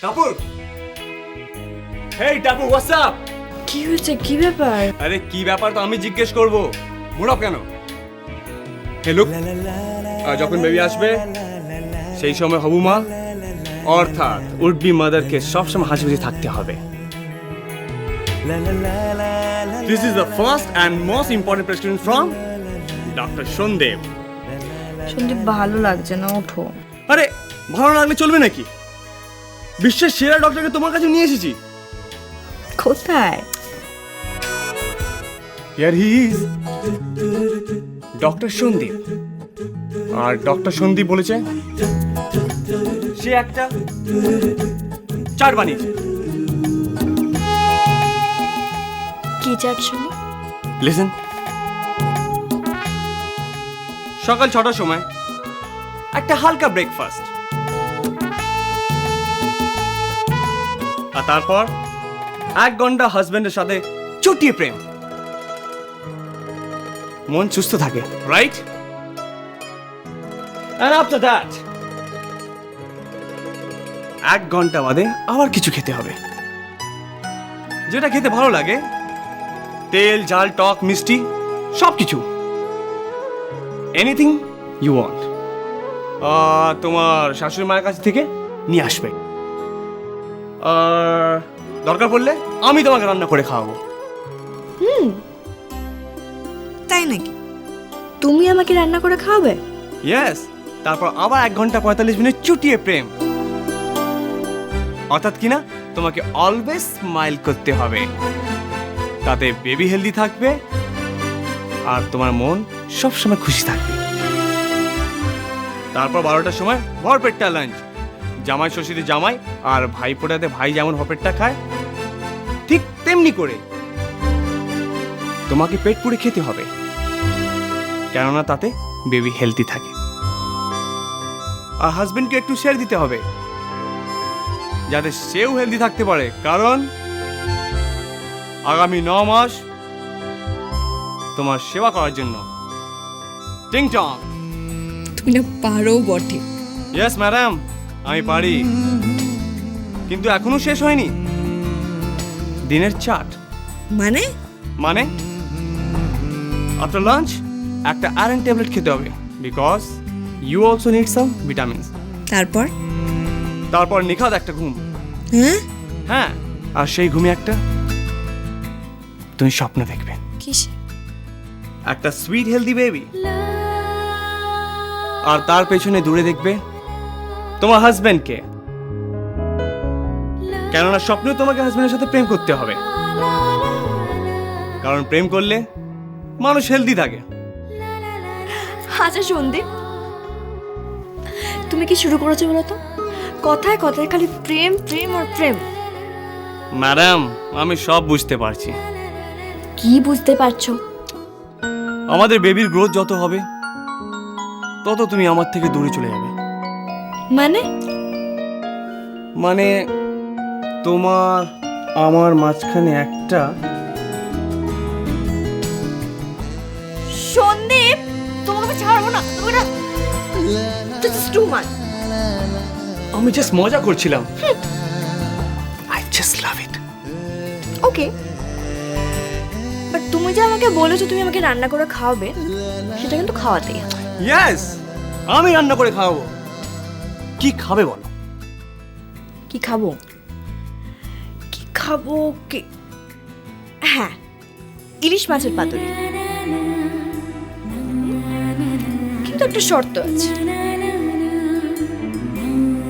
টাপুর, হেই টাপুর, what's up? কি হয়েছে? কি ব্যাপার? আরে কি ব্যাপার তো আমি জিজ্ঞেস করব, মুড়াপ কেন? হে লুক, যখন বেবি আসবে সেই সময় হবু মা অর্থাৎ উড বি মাদারকে সবসময় হাসি খুশি থাকতে হবে। This is the first and most important prescription from Dr. সন্দেব। Sandeep ভালো লাগছে না, ওঠো। আরে ভালো লাগলে চলবে নাকি? বিশ্বের সেরা ডক্টরকে তোমার কাছে নিয়ে এসেছি। কোথায়? Here he is, doctor Sandeep. আর ডক্টর সন্দীপ বলেছে সে একটা চাট বানিয়েছে। কি চাট শুনি? লিসেন, সকাল 6টার সময় একটা হালকা ব্রেকফাস্ট, আর তারপর 1 ঘন্টা হাজবেন্ডের সাথে চুটিয়ে প্রেম। মন সুস্থ থাকে, রাইট? And after that 1 ঘন্টা বাদে আবার কিছু খেতে হবে, যেটা খেতে ভালো লাগে, তেল ঝাল টক মিষ্টি সবকিছু, এনিথিং ইউ ওয়ান্ট। তোমার শাশুড়ি মায়ের কাছ থেকে নিয়ে আসবে, আর দরকার পড়লে আমি তোমাকে রান্না করে খাওয়াবো। তাই নাকি? তুমি আমাকে রান্না করে খাওয়াবে? ইয়েস। তারপর আবার 1 ঘন্টা 45 মিনিট চুটিয়ে প্রেম, অর্থাৎ কিনা তোমাকে অলওয়েজ স্মাইল করতে হবে, তাতে বেবি হেলদি থাকবে আর তোমার মন সবসময় খুশি থাকবে। তারপর 12টার সময় ভরপেটটা লাঞ্চ, জামাই ষষ্ঠীতে জামাই আর ভাই ফোটাতে ভাই যেমন ভরপেটটা খায় ঠিক তেমনি করে তোমাকে পেট পুড়ে খেতে হবে, কেননা তাতে বেবি হেলদি থাকে। আর হাজবেন্ডকে একটু শেয়ার দিতে হবে যাতে সেও হেলদি থাকতে পারে, কারণ আগামী 9 মাস তোমার সেবা করার জন্য। টিং টং। তুমি না পারো বটে। ইয়েস ম্যাডাম, আমি পারি, কিন্তু এখনো শেষ হয়নি দিনের চাট। মানে? মানে আফটার লাঞ্চ একটা আয়রন ট্যাবলেট খেতে হবে, because you also need some vitamins. তারপর নিখাত একটা ঘুম। হ্যাঁ, আর সেই ঘুমে একটা তুমি স্বপ্ন দেখবে, কিসে? একটা সুইট হেলদি বেবি, আর তার পেছনে দূরে দেখবে তোমার হাজবেন্ডকে, কেননা স্বপ্নে তোমাকে হাজবেন্ডের সাথে প্রেম করতে হবে, কারণ প্রেম করলে মানুষ হেলদি থাকে। আচ্ছা সন্দীপ, তুমি কি শুরু করেছো বলো তো? কথায় কথায় খালি প্রেম প্রেম আর প্রেম। ম্যাডাম, আমি সব বুঝতে পারছি। কি বুঝতে পারছো? আমাদের বেবির গ্রোথ যত হবে তত তুমি আমার থেকে দূরে চলে যাবে। মানে? মানে তোমার আমার মাঝখানে একটা সন্দীপ, তোমাকে ছাড়বো না, তুমি না, দিস ইজ টু মাচ। আমি জাস্ট মজা করছিলাম। I just love it. Okay, but তুমি যে আমাকে বলেছো তুমি আমাকে রান্না করে খাওয়াবে, সেটা কিন্তু খাওয়াতেই হবে। ইয়েস, আমি রান্না করে খাওয়াবো। কি খাবে বলো? কি খাবো? কি খাবো? কি, হ্যাঁ, ইলিশ মাছের পাতুরি, কিন্তু একটা শর্ত আছে।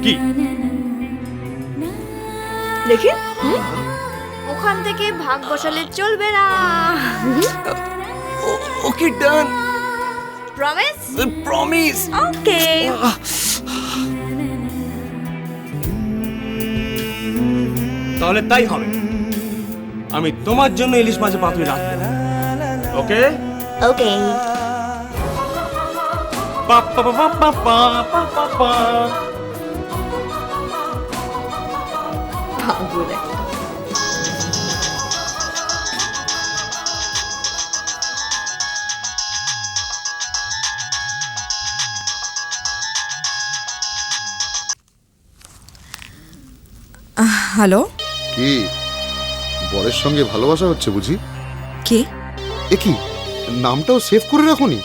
কি? দেখি, ওখান থেকে ভাগ বসালে চলবে না। ওকে, ডান। প্রমিস? প্রমিস। ওকে। তাহলে তাই হবে, আমি তোমার জন্য ইলিশ মাছের পাতুরি রাখবো। ওকে? ওকে। পা পা পা পা পা পা পা পা। পাগল একটা। হ্যালো, কি বরের সঙ্গে ভালোবাসা হচ্ছে বুঝি? কে? এ কি, নামটাও সেভ করে রাখুনি?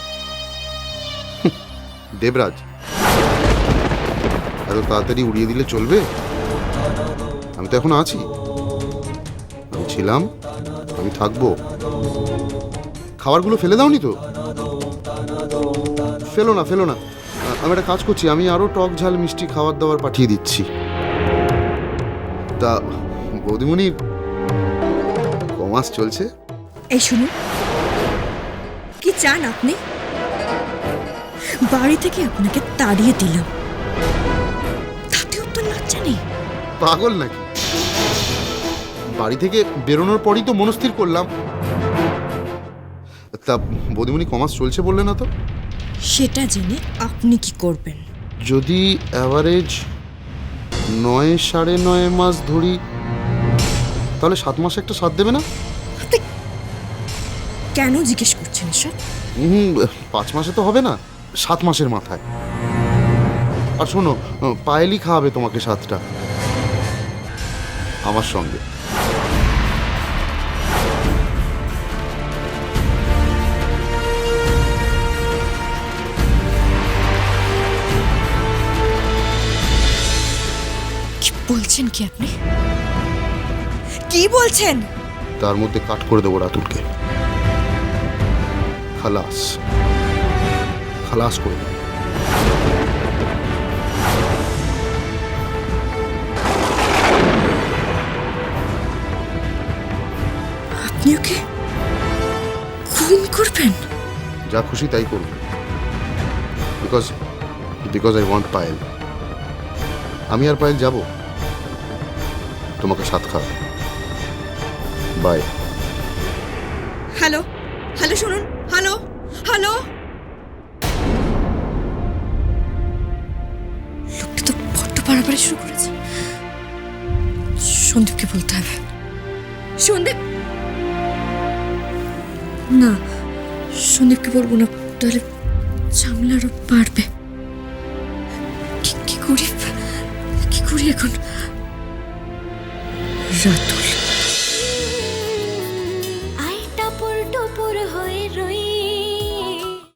দেবরাজ। এত তাড়াতাড়ি উড়িয়ে দিলে চলবে? আমি তো এখন আছি, আমি ছিলাম, আমি থাকবো। খাবারগুলো ফেলে দাওনি তো? ফেলো না, ফেলো না। আমি একটা কাজ করছি, আমি আরো টক ঝাল মিষ্টি খাবার দাবার পাঠিয়ে দিচ্ছি। তা বৌদিমণি, কমাস চলছে? এই শুনুন, কি চান আপনি? বাড়ি থেকে আপনাকে তাড়িয়ে দিলাম, তাতেও তো লজ্জা নেই। পাগল নাকি? বাড়ি থেকে বেরোনোর পরই তো মনস্থির করলাম। তা বৌদিমণি, কমাস চলছে বললে না তো? সেটা জেনে আপনি কি করবেন? যদি অ্যাভারেজ 9.5 মাস ধরি, তাহলে 7 মাসে একটা সাথ দেবে না? কেন জিজ্ঞেস করছেন এসব? 5 মাসে তো হবে না, 7 মাসের মাথায়। আর শোনো, পায়েলই খাওয়াবে তোমাকে 7টা আমার সঙ্গে। কি বলছেন কি আপনি? কি বলছেন? তার মধ্যে কাট করে দেবো রাতুলকে। খালাস, খালাস করে দেবো। আপনি ওকে খুন করবেন? যা খুশি তাই করবো, বিকজ আই ওয়ান্ট পায়েল। আমি আর পায়েল যাব, তোমাকে সাথ খাওয়াবে। বাই। হ্যালো, হ্যালো, শুনুন, হ্যালো, হ্যালো। লোকটা তো বড্ড বাড়াবাড়ি শুরু করেছে। সন্দীপকে বলতে হবে। সন্দীপ, না, সন্দীপকে বলবো না, তাহলে ঝামেলা আরো বাড়বে। কি করি এখন? রাতুল